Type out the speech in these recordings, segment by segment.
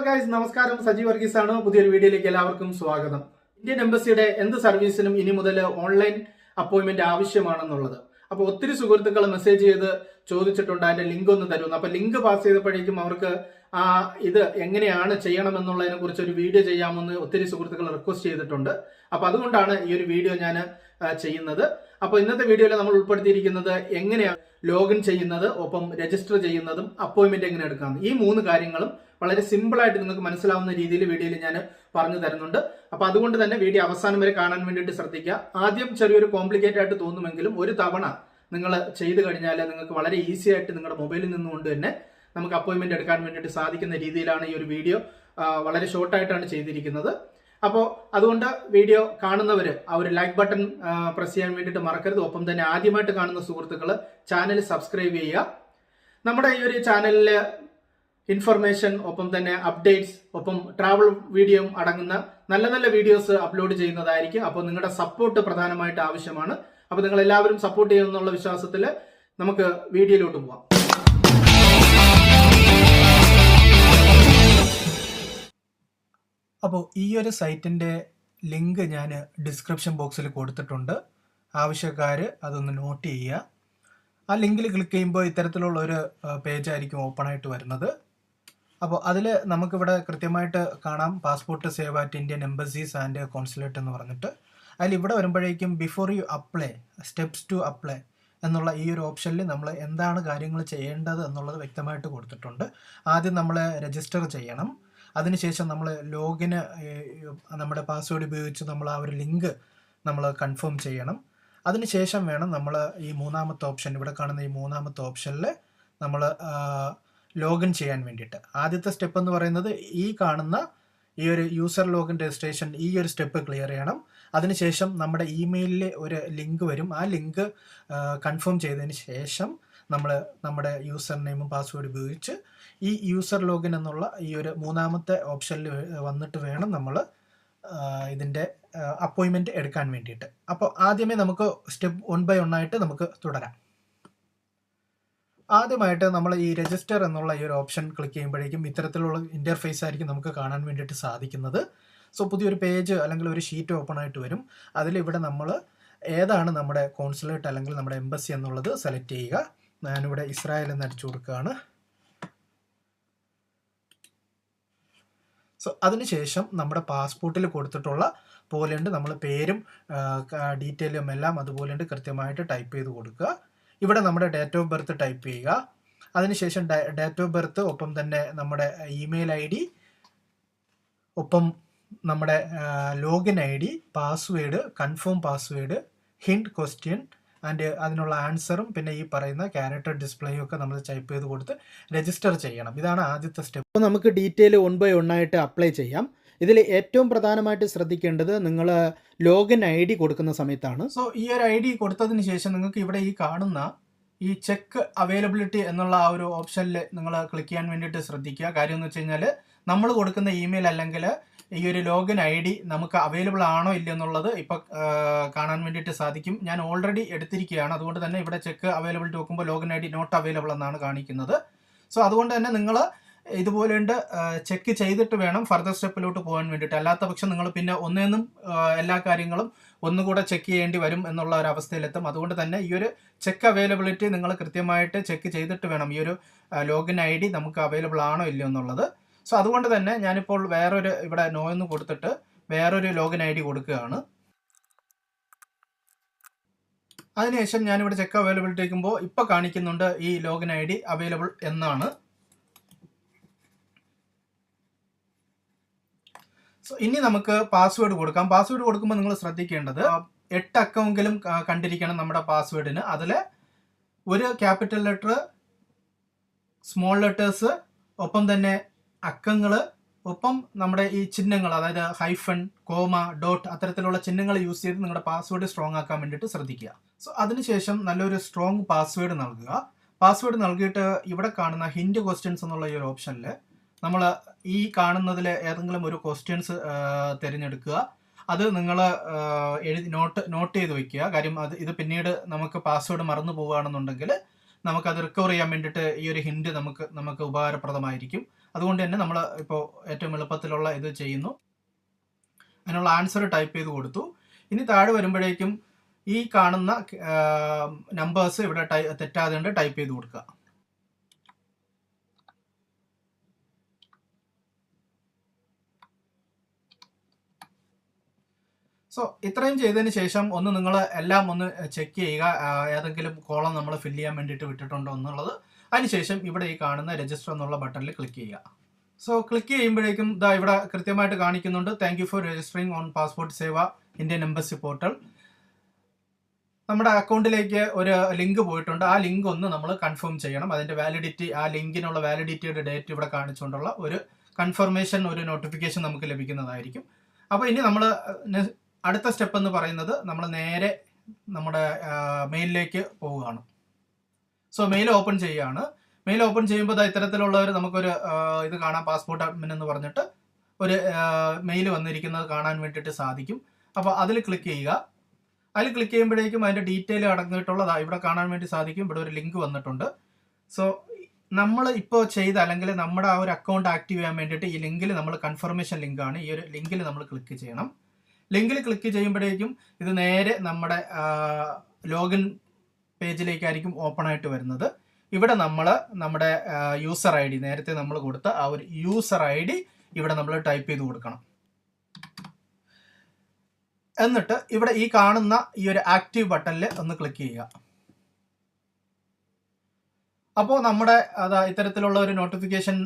Guys, നമസ്കാരം. സജി വർഗീസ് ആണ്. പുതിയൊരു വീഡിയോയിലേക്ക് എല്ലാവർക്കും സ്വാഗതം. ഇന്ത്യൻ എംബസിയുടെ എന്ത് സർവീസിനും ഇനി മുതൽ ഓൺലൈൻ അപ്പോയിന്റ്മെന്റ് ആവശ്യമാണെന്നുള്ളത്. അപ്പോൾ ഒത്തിരി സുഹൃത്തുക്കൾ മെസ്സേജ് ചെയ്ത് ചോദിച്ചിട്ടുണ്ട് അതിന്റെ ലിങ്ക് ഒന്ന് തരുമെന്ന്. അപ്പൊ ലിങ്ക് പാസ് ചെയ്തപ്പോഴേക്കും അവർക്ക് ഇത് എങ്ങനെയാണ് ചെയ്യണമെന്നുള്ളതിനെ കുറിച്ച് ഒരു വീഡിയോ ചെയ്യാമെന്ന് ഒത്തിരി സുഹൃത്തുക്കൾ റിക്വസ്റ്റ് ചെയ്തിട്ടുണ്ട്. അപ്പൊ അതുകൊണ്ടാണ് ഈ ഒരു വീഡിയോ ഞാൻ ചെയ്യുന്നത്. അപ്പോൾ ഇന്നത്തെ വീഡിയോയിൽ നമ്മൾ ഉൾപ്പെടുത്തിയിരിക്കുന്നത് എങ്ങനെയാണ് ലോഗിൻ ചെയ്യുന്നത്, ഒപ്പം രജിസ്റ്റർ ചെയ്യുന്നതും അപ്പോയിന്റ്മെന്റ് എങ്ങനെ എടുക്കാം. ഈ 3 കാര്യങ്ങളും വളരെ സിമ്പിൾ ആയിട്ട് നിങ്ങൾക്ക് മനസ്സിലാവുന്ന രീതിയിൽ വീഡിയോയിൽ ഞാൻ പറഞ്ഞു തരുന്നുണ്ട്. അപ്പൊ അതുകൊണ്ട് തന്നെ വീഡിയോ അവസാനം വരെ കാണാൻ വേണ്ടിയിട്ട് ശ്രദ്ധിക്കുക. ആദ്യം ചെറിയൊരു കോംപ്ലിക്കേറ്റഡ് ആയിട്ട് തോന്നുമെങ്കിലും ഒരു തവണ നിങ്ങൾ ചെയ്തു കഴിഞ്ഞാൽ നിങ്ങൾക്ക് വളരെ ഈസി ആയിട്ട് നിങ്ങളുടെ മൊബൈലിൽ നിന്നുകൊണ്ട് തന്നെ നമുക്ക് അപ്പോയിന്റ്മെന്റ് എടുക്കാൻ വേണ്ടിയിട്ട് സാധിക്കുന്ന രീതിയിലാണ് ഈ ഒരു വീഡിയോ വളരെ ഷോർട്ടായിട്ടാണ് ചെയ്തിരിക്കുന്നത്. അപ്പോൾ അതുകൊണ്ട് വീഡിയോ കാണുന്നവർ ആ ഒരു ലൈക്ക് ബട്ടൺ പ്രസ് ചെയ്യാൻ വേണ്ടിയിട്ട് മറക്കരുത്. ഒപ്പം തന്നെ ആദ്യമായിട്ട് കാണുന്ന സുഹൃത്തുക്കൾ ചാനൽ സബ്സ്ക്രൈബ് ചെയ്യുക. നമ്മുടെ ഈ ഒരു ചാനലിൽ ഇൻഫർമേഷൻ, ഒപ്പം തന്നെ അപ്ഡേറ്റ്സ്, ഒപ്പം ട്രാവൽ വീഡിയോയും അടങ്ങുന്ന നല്ല നല്ല വീഡിയോസ് അപ്ലോഡ് ചെയ്യുന്നതായിരിക്കും. അപ്പോൾ നിങ്ങളുടെ സപ്പോർട്ട് പ്രധാനമായിട്ട് ആവശ്യമാണ്. അപ്പോൾ നിങ്ങൾ എല്ലാവരും സപ്പോർട്ട് ചെയ്യുമെന്നുള്ള വിശ്വാസത്തിൽ നമുക്ക് വീഡിയോയിലോട്ട് പോവാം. അപ്പോൾ ഈ ഒരു സൈറ്റിൻ്റെ ലിങ്ക് ഞാൻ ഡിസ്ക്രിപ്ഷൻ ബോക്സിൽ കൊടുത്തിട്ടുണ്ട്. ആവശ്യക്കാർ അതൊന്ന് നോട്ട് ചെയ്യുക. ആ ലിങ്കിൽ ക്ലിക്ക് ചെയ്യുമ്പോൾ ഇത്തരത്തിലുള്ള ഒരു പേജ് ആയിരിക്കും ഓപ്പൺ ആയിട്ട് വരുന്നത്. അപ്പോൾ അതിൽ നമുക്കിവിടെ കൃത്യമായിട്ട് കാണാം passport Seva at Indian embassies and consulate എന്ന് പറഞ്ഞിട്ട്. അതിൽ ഇവിടെ വരുമ്പോഴേക്കും before you apply steps to apply എന്നുള്ള ഈ ഒരു ഓപ്ഷനിൽ നമ്മൾ എന്താണ് കാര്യങ്ങൾ ചെയ്യേണ്ടത് എന്നുള്ളത് വ്യക്തമായിട്ട് കൊടുത്തിട്ടുണ്ട്. ആദ്യം നമ്മൾ രജിസ്റ്റർ ചെയ്യണം. അതിനുശേഷം നമ്മൾ ലോഗിന് നമ്മുടെ പാസ്വേഡ് ഉപയോഗിച്ച് നമ്മൾ ആ ഒരു ലിങ്ക് നമ്മൾ കൺഫേം ചെയ്യണം. അതിനുശേഷം വേണം നമ്മൾ ഈ 3ാമത്തെ ഓപ്ഷൻ, ഇവിടെ കാണുന്ന ഈ 3ാമത്തെ ഓപ്ഷനിൽ നമ്മൾ ലോഗിൻ ചെയ്യാൻ വേണ്ടിയിട്ട്. ആദ്യത്തെ സ്റ്റെപ്പ് എന്ന് പറയുന്നത് ഈ കാണുന്ന ഈ ഒരു യൂസർ ലോഗിൻ രജിസ്ട്രേഷൻ, ഈ ഒരു സ്റ്റെപ്പ് ക്ലിയർ ചെയ്യണം. അതിനുശേഷം നമ്മുടെ ഇമെയിലിൽ ഒരു ലിങ്ക് വരും. ആ ലിങ്ക് കൺഫേം ചെയ്തതിന് ശേഷം നമ്മൾ നമ്മുടെ യൂസർ നെയിമും പാസ്വേഡ് ഉപയോഗിച്ച് ഈ യൂസർ ലോഗിൻ എന്നുള്ള ഈ ഒരു 3ാമത്തെ ഓപ്ഷനിൽ വന്നിട്ട് വേണം നമ്മൾ ഇതിൻ്റെ അപ്പോയിൻമെൻറ്റ് എടുക്കാൻ വേണ്ടിയിട്ട്. അപ്പോൾ ആദ്യമേ നമുക്ക് സ്റ്റെപ്പ് 1 by 1 ആയിട്ട് നമുക്ക് തുടരാം. ആദ്യമായിട്ട് നമ്മൾ ഈ രജിസ്റ്റർ എന്നുള്ള ഈ ഒരു ഓപ്ഷൻ ക്ലിക്ക് ചെയ്യുമ്പോഴേക്കും ഇത്തരത്തിലുള്ള ഇൻ്റർഫേസ് ആയിരിക്കും നമുക്ക് കാണാൻ വേണ്ടിയിട്ട് സാധിക്കുന്നത്. സോ പുതിയൊരു പേജ് അല്ലെങ്കിൽ ഒരു ഷീറ്റ് ഓപ്പൺ ആയിട്ട് വരും. അതിലിവിടെ നമ്മൾ ഏതാണ് നമ്മുടെ കോൺസുലേറ്റ് അല്ലെങ്കിൽ നമ്മുടെ എംബസി എന്നുള്ളത് സെലക്ട് ചെയ്യുക. ഞാനിവിടെ ഇസ്രായേൽ എന്ന് അടിച്ചു കൊടുക്കുകയാണ്. സോ അതിനുശേഷം നമ്മുടെ പാസ്പോർട്ടിൽ കൊടുത്തിട്ടുള്ള പോലെയുണ്ട് നമ്മൾ പേരും ഡീറ്റെയിലും എല്ലാം അതുപോലെയുണ്ട് കൃത്യമായിട്ട് ടൈപ്പ് ചെയ്ത് കൊടുക്കുക. ഇവിടെ നമ്മുടെ ഡേറ്റ് ഓഫ് ബർത്ത് ടൈപ്പ് ചെയ്യുക. അതിനുശേഷം ഡേറ്റ് ഓഫ് ബർത്ത്, ഒപ്പം തന്നെ നമ്മുടെ ഇമെയിൽ ID, ഒപ്പം നമ്മുടെ login ID, password, confirm password, hint question and അതിനുള്ള ആൻസറും പിന്നെ ഈ പറയുന്ന ക്യാരക്ടർ ഡിസ്പ്ലേയും ഒക്കെ നമ്മൾ ടൈപ്പ് ചെയ്ത് കൊടുത്ത് രജിസ്റ്റർ ചെയ്യണം. ഇതാണ് ആദ്യത്തെ സ്റ്റെപ്പ്. അപ്പോൾ നമുക്ക് ഡീറ്റെയിൽ 1 by 1 ആയിട്ട് അപ്ലൈ ചെയ്യാം. ഇതിൽ ഏറ്റവും പ്രധാനമായിട്ട് ശ്രദ്ധിക്കേണ്ടത് നിങ്ങൾ ലോഗിൻ ID കൊടുക്കുന്ന സമയത്താണ്. സോ ഈ ഒരു ID കൊടുത്തതിന് ശേഷം നിങ്ങൾക്ക് ഇവിടെ ഈ കാണുന്ന ഈ ചെക്ക് അവൈലബിലിറ്റി എന്നുള്ള ആ ഒരു ഓപ്ഷനിൽ നിങ്ങൾ ക്ലിക്ക് ചെയ്യാൻ വേണ്ടിയിട്ട് ശ്രദ്ധിക്കുക. കാര്യം എന്ന് വെച്ച് കഴിഞ്ഞാൽ നമ്മൾ കൊടുക്കുന്ന ഇമെയിൽ അല്ലെങ്കിൽ ഈ ഒരു ലോഗിൻ ID നമുക്ക് അവൈലബിൾ ആണോ ഇല്ലെന്നുള്ളത് ഇപ്പോൾ കാണാൻ വേണ്ടിയിട്ട് സാധിക്കും. ഞാൻ ഓൾറെഡി എടുത്തിരിക്കുകയാണ്. അതുകൊണ്ട് തന്നെ ഇവിടെ ചെക്ക് അവൈലബിലിറ്റി നോക്കുമ്പോൾ ലോഗിൻ ID നോട്ട് അവൈലബിൾ എന്നാണ് കാണിക്കുന്നത്. സോ അതുകൊണ്ട് തന്നെ നിങ്ങൾ ഇതുപോലെയുണ്ട് ചെക്ക് ചെയ്തിട്ട് വേണം ഫർദർ സ്റ്റെപ്പിലോട്ട് പോകാൻ വേണ്ടിയിട്ട്. അല്ലാത്ത പക്ഷം നിങ്ങൾ പിന്നെ ഒന്നേന്നും എല്ലാ കാര്യങ്ങളും ഒന്നുകൂടെ ചെക്ക് ചെയ്യേണ്ടി വരും എന്നുള്ള ഒരു അവസ്ഥയിലെത്തും. അതുകൊണ്ട് തന്നെ ഈ ഒരു ചെക്ക് അവൈലബിലിറ്റി നിങ്ങൾ കൃത്യമായിട്ട് ചെക്ക് ചെയ്തിട്ട് വേണം ഈ ഒരു ലോഗിൻ ID നമുക്ക് അവൈലബിൾ ആണോ ഇല്ലയോ എന്നുള്ളത്. സോ അതുകൊണ്ട് തന്നെ ഞാനിപ്പോൾ വേറൊരു ഇവിടെ നോ എന്ന് കൊടുത്തിട്ട് വേറൊരു ലോഗിൻ ID കൊടുക്കുകയാണ്. അതിനുശേഷം ഞാനിവിടെ ചെക്ക് അവൈലബിലിറ്റി വയ്ക്കുമ്പോൾ ഇപ്പോൾ കാണിക്കുന്നുണ്ട് ഈ ലോഗിൻ ID അവൈലബിൾ എന്നാണ്. സോ ഇനി നമുക്ക് പാസ്വേഡ് കൊടുക്കാം. പാസ്വേഡ് കൊടുക്കുമ്പോൾ നിങ്ങൾ ശ്രദ്ധിക്കേണ്ടത് 8 അക്കമെങ്കിലും കണ്ടിരിക്കണം നമ്മുടെ പാസ്വേഡിന്. അതിൽ ഒരു ക്യാപിറ്റൽ ലെറ്റർ, സ്മോൾ ലെറ്റേഴ്സ്, ഒപ്പം തന്നെ അക്കങ്ങൾ, ഒപ്പം നമ്മുടെ ഈ ചിഹ്നങ്ങൾ, അതായത് ഹൈഫൺ, കോമ, ഡോട്ട് അത്തരത്തിലുള്ള ചിഹ്നങ്ങൾ യൂസ് ചെയ്ത് നിങ്ങളുടെ പാസ്വേഡ് സ്ട്രോങ് ആക്കാൻ വേണ്ടിയിട്ട് ശ്രദ്ധിക്കുക. സോ അതിനുശേഷം നല്ലൊരു സ്ട്രോങ് പാസ്വേഡ് നൽകുക. പാസ്വേഡ് നൽകിയിട്ട് ഇവിടെ കാണുന്ന ഹിൻഡ് ക്വസ്റ്റ്യൻസ് എന്നുള്ള ഈ ഒരു ഓപ്ഷനിൽ നമ്മൾ ഈ കാണുന്നതിൽ ഏതെങ്കിലും ഒരു ക്വസ്റ്റ്യൻസ് തിരഞ്ഞെടുക്കുക. അത് നിങ്ങൾ നോട്ട് ചെയ്ത് വയ്ക്കുക. കാര്യം ഇത് പിന്നീട് നമുക്ക് പാസ്വേഡ് മറന്നു പോവുകയാണെന്നുണ്ടെങ്കിൽ നമുക്കത് റിക്കവർ ചെയ്യാൻ വേണ്ടിയിട്ട് ഈ ഒരു ഹിൻഡ് നമുക്ക് ഉപകാരപ്രദമായിരിക്കും. അതുകൊണ്ട് തന്നെ നമ്മൾ ഇപ്പോൾ ഏറ്റവും എളുപ്പത്തിലുള്ള ഇത് ചെയ്യുന്നു. അതിനുള്ള ആൻസർ ടൈപ്പ് ചെയ്ത് കൊടുത്തു. ഇനി താഴെ വരുമ്പോഴേക്കും ഈ കാണുന്ന നമ്പേഴ്സ് ഇവിടെ തെറ്റാതെ കൊണ്ട് ടൈപ്പ് ചെയ്ത് കൊടുക്കുക. സോ ഇത്രയും ചെയ്തതിന് ശേഷം ഒന്ന് നിങ്ങൾ എല്ലാം ഒന്ന് ചെക്ക് ചെയ്യുക, ഏതെങ്കിലും കോളം നമ്മൾ ഫില്ല് ചെയ്യാൻ വേണ്ടിയിട്ട് വിട്ടിട്ടുണ്ടോ എന്നുള്ളത്. അതിനുശേഷം ഇവിടെ ഈ കാണുന്ന രജിസ്റ്റർ എന്നുള്ള ബട്ടണിൽ ക്ലിക്ക് ചെയ്യുക. സോ ക്ലിക്ക് ചെയ്യുമ്പോഴേക്കും ഇവിടെ കൃത്യമായിട്ട് കാണിക്കുന്നുണ്ട്, thank you for registering on passport Seva Indian embassy portal. നമ്മുടെ അക്കൗണ്ടിലേക്ക് ഒരു ലിങ്ക് പോയിട്ടുണ്ട്. ആ ലിങ്ക് ഒന്ന് നമ്മൾ കൺഫേം ചെയ്യണം. അതിൻ്റെ വാലിഡിറ്റി, ആ ലിങ്കിനുള്ള വാലിഡിറ്റിയുടെ ഡേറ്റ് ഇവിടെ കാണിച്ചുകൊണ്ടുള്ള ഒരു കൺഫർമേഷൻ, ഒരു നോട്ടിഫിക്കേഷൻ നമുക്ക് ലഭിക്കുന്നതായിരിക്കും. അപ്പോൾ ഇനി നമ്മൾ അടുത്ത സ്റ്റെപ്പ് എന്ന് പറയുന്നത് നമ്മൾ നേരെ നമ്മുടെ മെയിലിലേക്ക് പോവുകയാണ്. സോ മെയിൽ ഓപ്പൺ ചെയ്യുകയാണ്. മെയിൽ ഓപ്പൺ ചെയ്യുമ്പോൾ ഇത്തരത്തിലുള്ളവർ നമുക്കൊരു ഇത് കാണാം, പാസ്പോർട്ട് അഡ്മിൻ എന്ന് പറഞ്ഞിട്ട് ഒരു മെയിൽ വന്നിരിക്കുന്നത് കാണാൻ വേണ്ടിയിട്ട് സാധിക്കും. അപ്പോൾ അതിൽ ക്ലിക്ക് ചെയ്യുക. അതിൽ ക്ലിക്ക് ചെയ്യുമ്പോഴേക്കും അതിൻ്റെ ഡീറ്റെയിൽ അടങ്ങിയിട്ടുള്ളതാണ് ഇവിടെ കാണാൻ വേണ്ടി സാധിക്കും. ഇവിടെ ഒരു ലിങ്ക് വന്നിട്ടുണ്ട്. സോ നമ്മൾ ഇപ്പോൾ ചെയ്ത, അല്ലെങ്കിൽ നമ്മുടെ ആ ഒരു അക്കൗണ്ട് ആക്റ്റീവ് ചെയ്യാൻ വേണ്ടിയിട്ട് ഈ ലിങ്കിൽ നമ്മൾ കൺഫർമേഷൻ ലിങ്കാണ്, ഈ ഒരു ലിങ്കിൽ നമ്മൾ ക്ലിക്ക് ചെയ്യണം. ലിങ്കിൽ ക്ലിക്ക് ചെയ്യുമ്പോഴേക്കും ഇത് നേരെ നമ്മുടെ ലോഗിൻ പേജിലേക്കായിരിക്കും ഓപ്പൺ ആയിട്ട് വരുന്നത്. ഇവിടെ നമ്മൾ നമ്മുടെ യൂസർ ഐ ഡി, നേരത്തെ നമ്മൾ കൊടുത്ത ആ ഒരു യൂസർ ഐ ഡി ഇവിടെ നമ്മൾ ടൈപ്പ് ചെയ്ത് കൊടുക്കണം. എന്നിട്ട് ഇവിടെ ഈ കാണുന്ന ഈ ഒരു ആക്റ്റീവ് ബട്ടണിൽ ഒന്ന് ക്ലിക്ക് ചെയ്യുക. അപ്പോൾ നമ്മുടെ ഇത്തരത്തിലുള്ള ഒരു നോട്ടിഫിക്കേഷൻ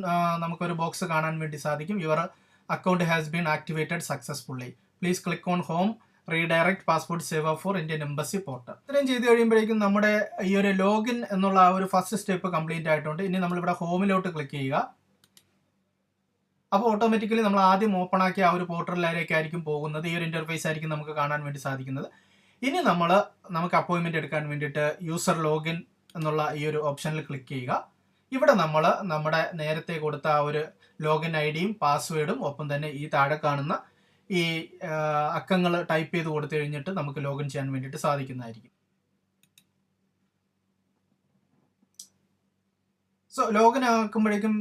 നമുക്കൊരു ബോക്സ് കാണാൻ വേണ്ടി സാധിക്കും. Your account has been activated successfully, please click on home redirect passport Seva for Indian embassy portal. ഇത്രയും ചെയ്ത് കഴിയുമ്പോഴേക്കും നമ്മുടെ ഈ ഒരു ലോഗിൻ എന്നുള്ള ആ ഒരു ഫസ്റ്റ് സ്റ്റെപ്പ് കംപ്ലീറ്റ് ആയിട്ടുണ്ട്. ഇനി നമ്മളിവിടെ ഹോമിലോട്ട് ക്ലിക്ക് ചെയ്യുക. അപ്പോൾ ഓട്ടോമാറ്റിക്കലി നമ്മൾ ആദ്യം ഓപ്പൺ ആക്കിയ ആ ഒരു പോർട്ടലിലേക്കായിരിക്കും പോകുന്നത്. ഈ ഒരു ഇന്റർഫേസ് ആയിരിക്കും നമുക്ക് കാണാൻ വേണ്ടി സാധിക്കുന്നത്. ഇനി നമുക്ക് അപ്പോയിൻമെന്റ് എടുക്കാൻ വേണ്ടിയിട്ട് യൂസർ ലോഗിൻ എന്നുള്ള ഈ ഒരു ഓപ്ഷനിൽ ക്ലിക്ക് ചെയ്യുക. ഇവിടെ നമ്മൾ നമ്മുടെ നേരത്തെ കൊടുത്ത ആ ഒരു ലോഗിൻ ഐ ഡിയും പാസ്വേഡും ഒപ്പം തന്നെ ഈ താഴെ കാണുന്ന ഈ അക്കങ്ങൾ ടൈപ്പ് ചെയ്ത് കൊടുത്തു കഴിഞ്ഞിട്ട് നമുക്ക് ലോഗിൻ ചെയ്യാൻ വേണ്ടിയിട്ട് സാധിക്കുന്നതായിരിക്കും. സോ ലോഗിൻ ആക്കുമ്പോഴേക്കും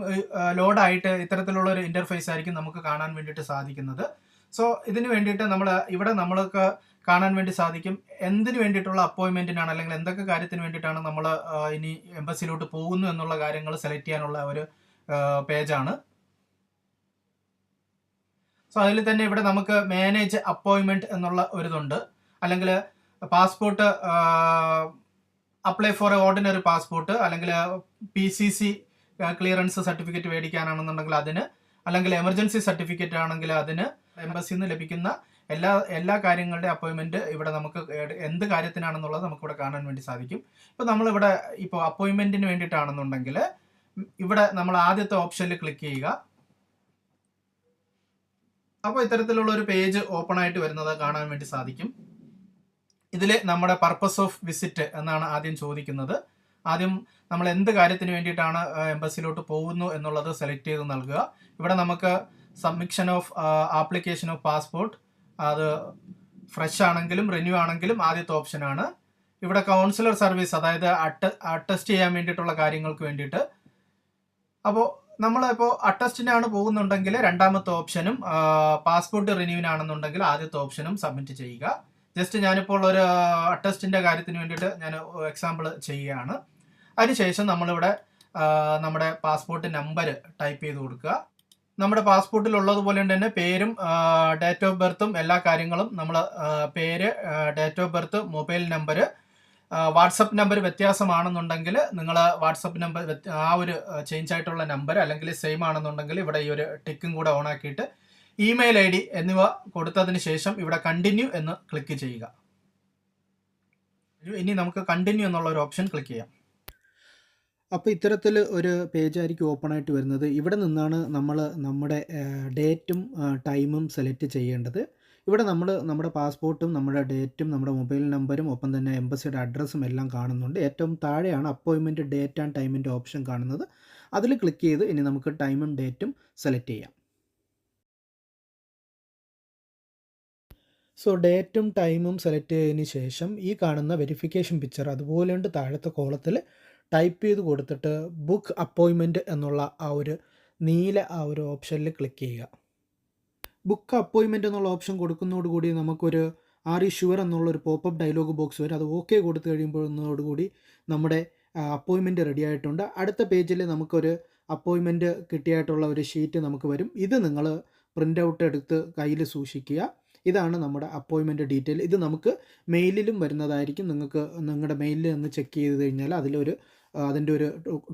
ലോഡായിട്ട് ഇത്തരത്തിലുള്ള ഒരു ഇന്റർഫേസ് ആയിരിക്കും നമുക്ക് കാണാൻ വേണ്ടിയിട്ട് സാധിക്കുന്നത്. സോ ഇതിന് വേണ്ടിയിട്ട് ഇവിടെ നമ്മൾക്ക് കാണാൻ വേണ്ടി സാധിക്കും എന്തിനു വേണ്ടിയിട്ടുള്ള അപ്പോയിൻമെന്റിനാണ്, അല്ലെങ്കിൽ എന്തൊക്കെ കാര്യത്തിന് വേണ്ടിയിട്ടാണ് നമ്മൾ ഇനി എംബസിയിലോട്ട് പോകുന്നു എന്നുള്ള കാര്യങ്ങൾ സെലക്ട് ചെയ്യാനുള്ള ഒരു പേജാണ്. സോ അതിൽ തന്നെ ഇവിടെ നമുക്ക് മാനേജ് അപ്പോയിൻമെന്റ് എന്നുള്ള ഒരിതുണ്ട്. അല്ലെങ്കിൽ passport apply for A ordinary passport, അല്ലെങ്കിൽ PCC ക്ലിയറൻസ് സർട്ടിഫിക്കറ്റ് മേടിക്കാനാണെന്നുണ്ടെങ്കിൽ അതിന്, അല്ലെങ്കിൽ എമർജൻസി സർട്ടിഫിക്കറ്റ് ആണെങ്കിൽ അതിന്, എംബസിയിൽ നിന്ന് ലഭിക്കുന്ന എല്ലാ കാര്യങ്ങളുടെ അപ്പോയിൻമെന്റ് ഇവിടെ നമുക്ക് എന്ത് കാര്യത്തിനാണെന്നുള്ളത് നമുക്കിവിടെ കാണാൻ വേണ്ടി സാധിക്കും. ഇപ്പോൾ നമ്മളിവിടെ ഇപ്പോൾ അപ്പോയിൻമെന്റിന് വേണ്ടിയിട്ടാണെന്നുണ്ടെങ്കിൽ ഇവിടെ നമ്മൾ ആദ്യത്തെ ഓപ്ഷനിൽ ക്ലിക്ക് ചെയ്യുക. അപ്പോൾ ഇത്തരത്തിലുള്ള ഒരു പേജ് ഓപ്പൺ ആയിട്ട് വരുന്നത് കാണാൻ വേണ്ടി സാധിക്കും. ഇതിൽ നമ്മുടെ പർപ്പസ് ഓഫ് വിസിറ്റ് എന്നാണ് ആദ്യം ചോദിക്കുന്നത്. ആദ്യം നമ്മൾ എന്ത് കാര്യത്തിന് വേണ്ടിയിട്ടാണ് എംബസിയിലോട്ട് പോകുന്നു എന്നുള്ളത് സെലക്ട് ചെയ്ത് നൽകുക. ഇവിടെ നമുക്ക് submission of application of passport, അത് ഫ്രഷ് ആണെങ്കിലും റിന്യൂ ആണെങ്കിലും ആദ്യത്തെ ഓപ്ഷനാണ്. ഇവിടെ കൗൺസിലർ സർവീസ്, അതായത് അറ്റസ്റ്റ് ചെയ്യാൻ വേണ്ടിയിട്ടുള്ള കാര്യങ്ങൾക്ക് വേണ്ടിയിട്ട്. അപ്പോൾ നമ്മളിപ്പോൾ അറ്റസ്റ്റിനാണ് പോകുന്നുണ്ടെങ്കിൽ രണ്ടാമത്തെ ഓപ്ഷനും, പാസ്പോർട്ട് റിന്യൂവിനാണെന്നുണ്ടെങ്കിൽ ആദ്യത്തെ ഓപ്ഷനും സബ്മിറ്റ് ചെയ്യുക. ജസ്റ്റ് ഞാനിപ്പോൾ ഒരു അറ്റസ്റ്റിൻ്റെ കാര്യത്തിന് വേണ്ടിയിട്ട് ഞാൻ എക്സാമ്പിൾ ചെയ്യുകയാണ്. അതിനുശേഷം നമ്മളിവിടെ നമ്മുടെ പാസ്പോർട്ട് നമ്പർ ടൈപ്പ് ചെയ്ത് കൊടുക്കുക. നമ്മുടെ പാസ്പോർട്ടിൽ ഉള്ളതുപോലെ തന്നെ പേരും ഡേറ്റ് ഓഫ് ബർത്തും എല്ലാ കാര്യങ്ങളും നമ്മൾ പേര്, date of birth, mobile number, WhatsApp number വ്യത്യാസമാണെന്നുണ്ടെങ്കിൽ നിങ്ങൾ വാട്സപ്പ് നമ്പർ ആ ഒരു ചേഞ്ച് ആയിട്ടുള്ള നമ്പർ, അല്ലെങ്കിൽ സെയിം ആണെന്നുണ്ടെങ്കിൽ ഇവിടെ ഈ ഒരു ടിക്കും കൂടെ ഓൺ ആക്കിയിട്ട് ഇമെയിൽ ID എന്നിവ കൊടുത്തതിന് ശേഷം ഇവിടെ കണ്ടിന്യൂ എന്ന് ക്ലിക്ക് ചെയ്യുക. ഇനി നമുക്ക് കണ്ടിന്യൂ എന്നുള്ള ഒരു ഓപ്ഷൻ ക്ലിക്ക് ചെയ്യാം. അപ്പോൾ ഇത്തരത്തിൽ ഒരു പേജായിരിക്കും ഓപ്പൺ ആയിട്ട് വരുന്നത്. ഇവിടെ നിന്നാണ് നമ്മൾ നമ്മുടെ ഡേറ്റും ടൈമും സെലക്ട് ചെയ്യേണ്ടത്. ഇവിടെ നമ്മുടെ പാസ്പോർട്ടും നമ്മുടെ ഡേറ്റും നമ്മുടെ മൊബൈൽ നമ്പരും ഒപ്പം തന്നെ എംബസിയുടെ അഡ്രസ്സും എല്ലാം കാണുന്നുണ്ട്. ഏറ്റവും താഴെയാണ് അപ്പോയിൻമെൻറ്റ് ഡേറ്റ് ആൻഡ് ടൈമിൻ്റെ ഓപ്ഷൻ കാണുന്നത്. അതിൽ ക്ലിക്ക് ചെയ്ത് ഇനി നമുക്ക് ടൈമും ഡേറ്റും സെലക്ട് ചെയ്യാം. സോ ഡേറ്റും ടൈമും സെലക്ട് ചെയ്തതിന് ശേഷം ഈ കാണുന്ന വെരിഫിക്കേഷൻ പിക്ചർ അതുപോലെ ഉണ്ട് താഴത്തെ കോളത്തിൽ ടൈപ്പ് ചെയ്ത് കൊടുത്തിട്ട് ബുക്ക് അപ്പോയിൻമെൻറ്റ് എന്നുള്ള ആ ഒരു നീല ആ ഒരു ഓപ്ഷനിൽ ക്ലിക്ക് ചെയ്യുക. ബുക്ക് അപ്പോയിൻമെൻറ്റ് എന്നുള്ള ഓപ്ഷൻ കൊടുക്കുന്നതോടുകൂടി നമുക്കൊരു ആർ യു ഷുവർ എന്നുള്ളൊരു പോപ്പപ്പ് ഡയലോഗ് ബോക്സ് വരും. അത് ഓക്കെ കൊടുത്തു കഴിയുമ്പോഴോടുകൂടി നമ്മുടെ അപ്പോയിൻമെൻറ്റ് റെഡി ആയിട്ടുണ്ട്. അടുത്ത പേജിൽ നമുക്കൊരു അപ്പോയിൻമെൻറ്റ് കിട്ടിയായിട്ടുള്ള ഒരു ഷീറ്റ് നമുക്ക് വരും. ഇത് നിങ്ങൾ പ്രിൻ്റ് ഔട്ട് എടുത്ത് കയ്യിൽ സൂക്ഷിക്കുക. ഇതാണ് നമ്മുടെ അപ്പോയിൻമെൻറ്റ് ഡീറ്റെയിൽ. ഇത് നമുക്ക് മെയിലിലും വരുന്നതായിരിക്കും. നിങ്ങൾക്ക് നിങ്ങളുടെ മെയിലിൽ ഒന്ന് ചെക്ക് ചെയ്ത് കഴിഞ്ഞാൽ അതിൻ്റെ ഒരു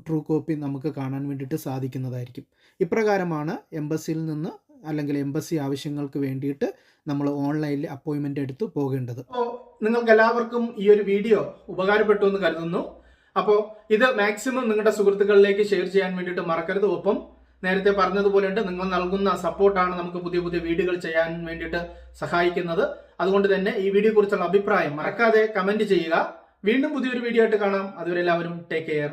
ട്രൂ കോപ്പി നമുക്ക് കാണാൻ വേണ്ടിയിട്ട് സാധിക്കുന്നതായിരിക്കും. ഇപ്രകാരമാണ് എംബസിയിൽ നിന്ന് അല്ലെങ്കിൽ എംബസി ആവശ്യങ്ങൾക്ക് വേണ്ടിയിട്ട് നമ്മൾ ഓൺലൈനിൽ അപ്പോയിൻമെൻ്റ് എടുത്ത് പോകേണ്ടത്. അപ്പോൾ നിങ്ങൾക്ക് എല്ലാവർക്കും ഈ ഒരു വീഡിയോ ഉപകാരപ്പെട്ടു എന്ന് കരുതുന്നു. അപ്പോൾ ഇത് മാക്സിമം നിങ്ങളുടെ സുഹൃത്തുക്കളിലേക്ക് ഷെയർ ചെയ്യാൻ വേണ്ടിയിട്ട് മറക്കരുത്. ഒപ്പം നേരത്തെ പറഞ്ഞതുപോലെ നിങ്ങൾ നൽകുന്ന സപ്പോർട്ടാണ് നമുക്ക് പുതിയ പുതിയ വീഡിയോകൾ ചെയ്യാൻ വേണ്ടിയിട്ട് സഹായിക്കുന്നത്. അതുകൊണ്ട് തന്നെ ഈ വീഡിയോയെ കുറിച്ചുള്ള അഭിപ്രായം മറക്കാതെ കമൻറ്റ് ചെയ്യുക. വീണ്ടും പുതിയൊരു വീഡിയോ ആയിട്ട് കാണാം. അതുവരെ എല്ലാവരും ടേക്ക് കെയർ.